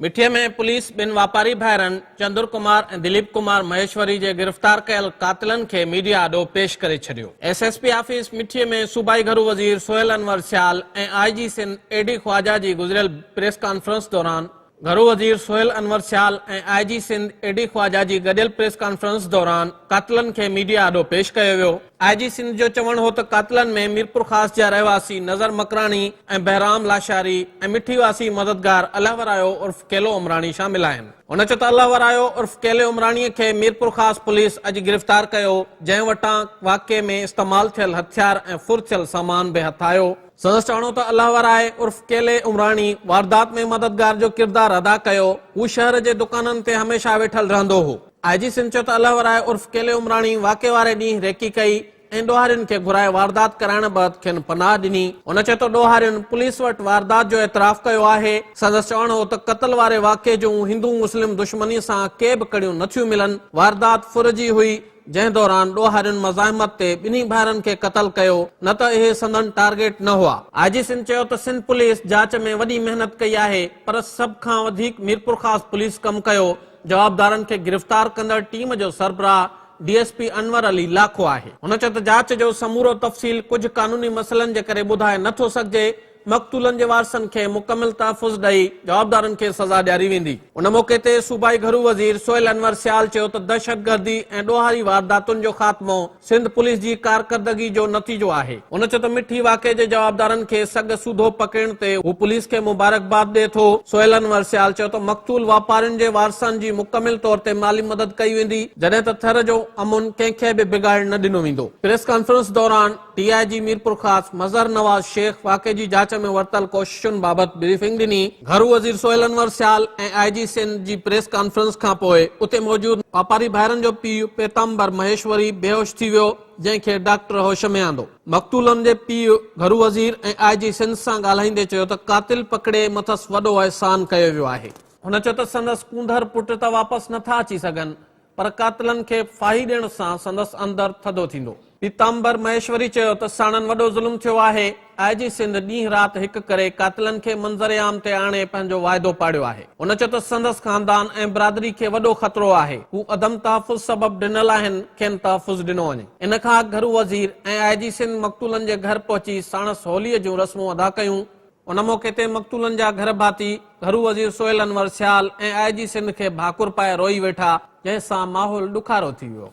मिठीअ में पुलिस बिन वापारी भाइरनि चंदुर कुमार ऐं दिलीप कुमार महेश्वरी जे गिरफ़्तार कयल कातिलनि खे मीडिया आॾो पेश करे छॾियो। एसएसपी ऑफिस मिठीअ में सूबाई घरू वज़ीर सोहेल अनवर सियाल ऐं आईजी सिंध एडी ख्वाजा जी गुज़िरियल प्रेस कॉन्फ्रेंस दौरान घरू वज़ीर सोहेल अनवर सियाल ऐं आईजी सिंध एडी ख्वाजा जी गॾियल प्रेस कॉन्फ्रेंस दौरान कातिलनि खे मीडिया आॾो पेश कयो वियो। आईजी सिंध जो चवणु हो त कातिलनि में मीरपुर ख़ास जा रहवासी नज़र मकरानी ऐं बहराम लाशारी ऐं मिठी वासी मददगार अलाहवरायो उर्फ केलो उमरानी शामिल आहिनि। हुन चयो त अलाहवरायो उर्फ केले उमराणीअ खे मीरपुर ख़ास पुलिस अॼु गिरफ़्तार कयो, जंहिं वटां वाक़े में इस्तेमाल थियल हथियार ऐं फुर थियल सामान बि हथ आयो। संदसि चवणो त अलाहवराए उर्फ केले उमराणी वारदात में मददगार जो किरदार अदा कयो। हू शहर जे दुकाननि ते हमेशा वेठल रहंदो हो। आईजी सिंध चयो त अलाहवराए उर्फ केले उमराणी वाक़े वारे ॾींहुं रेकी कई ऐं ॾोहारियुनि खे घुराए वारदात कराइण बैदि खेनि पनाह ॾिनी। हुन चयो त ॾोहारियुनि पुलिस वटि वारदात जो एतराफ़ कयो आहे। संदसि चवणु हो त क़त्ल वारे वाक़े जूं हिंदू मुस्लिम दुश्मनी सां के बि कड़ियूं नथियूं मिलनि। वारदात फुर जी हुई, जंहिं दौरान ॾोहारियुनि मज़ाहिमत ते ॿिन्ही भाइरनि खे क़त्ल कयो, न त इहे संदन टारगेट न हुआ। आईजी सिंध चयो त सिंध पुलिस जांच में वॾी महिनत कई आहे, पर सभ खां वधीक मीरपुर ख़ास पुलिस कमु कयो। जवाबदारनि खे गिरफ़्तार कंदड़ टीम जो सरबराह डीएसपी अनवर अली लाखो आहे। हुन चयो त जांच जो समूरो तफ़सील कुझु कानूनी मसइलनि जे करे ॿुधाए नथो सघिजे। मक़तूलनि जे वारसनि खे मुकमिल तहफ़ुज़ ॾेई जवाबदारनि खे सज़ा ॾियारी वेंदी। उन मौक़े ते सूबाई घरू वज़ीर सोहेल अनवर सियाल चयो त दहशतगर्दी ऐं ॾोहारी वारदातुनि जो ख़ात्मो सिंध पुलिस जी कारकर्दगी जो नतीजो आहे। हुन चयो त मिठी वाक़े जे जवाबदारनि खे सग सूधो पकड़ण ते हू पुलिस खे मुबारकबाद ॾिए थो। सोहेल अनवर सियाल चयो त मक़तूल वापारियुनि जे वारसनि जी मुकमिल तौर ते माली मदद कई वेंदी, जॾहिं त थर जो अमुन कंहिंखे बि बिगाड़ न ॾिनो वेंदो। प्रेस कॉन्फ्रेंस दौरान डीआईजी मीरपुर ख़ास मज़हर नवाज़ शेख वाक़े जी जांच में वरतल कोशिशुनि बाबति ब्रीफिंग ॾिनी। घरू वज़ीर सोहेल अनवर सियाल ऐं आईजी सिंध जी प्रेस कॉन्फ्रेंस खां पोइ उते मौजूद वापारी भाइरनि जो पीउ पीतांबर महेश्वरी बेहोश थी वियो, जंहिंखे डॉक्टर होश में आंदो। मक़तूलनि जे पीउ घरू वज़ीर ऐं आईजी सिंध सां ॻाल्हाईंदे चयो त कातिल पकड़े मथसि वॾो अहसान कयो वियो आहे। हुन चयो त संदसि कूंदर पुट त वापसि नथा अची सघनि, पर कातिलनि खे फाही ॾियण सां संदसि अंदर थधो थींदो। पीतांबर महेश्वरी चयो त साणनि वॾो ज़ुल्म थियो आहे। आईजी सिंध ॾींहुं राति हिकु करे कातिलनि खे मंज़र आम ते आणे पंहिंजो वाइदो पाड़ियो आहे। हुन चयो त संदसि ख़ानदान ऐं बिरादरी खे वॾो ख़तरो आहे। हू अदम तहफ़ुज़ सबबि ॾिनल आहिनि, खेनि तहफ़ुज़ ॾिनो वञे। इन खां घरू वज़ीर ऐं आईजी सिंध मक़तूलनि जे घर पहुची साणसि होलीअ जूं रस्मूं अदा कयूं। उन मौक़े ते मक़तूलनि जा घर भाती घरू वज़ीर सोहेल अनवर सियाल ऐं आईजी सिंध खे भाकुर पाए रोई वेठा, जंहिं सां माहौल ॾुखारो थी वियो।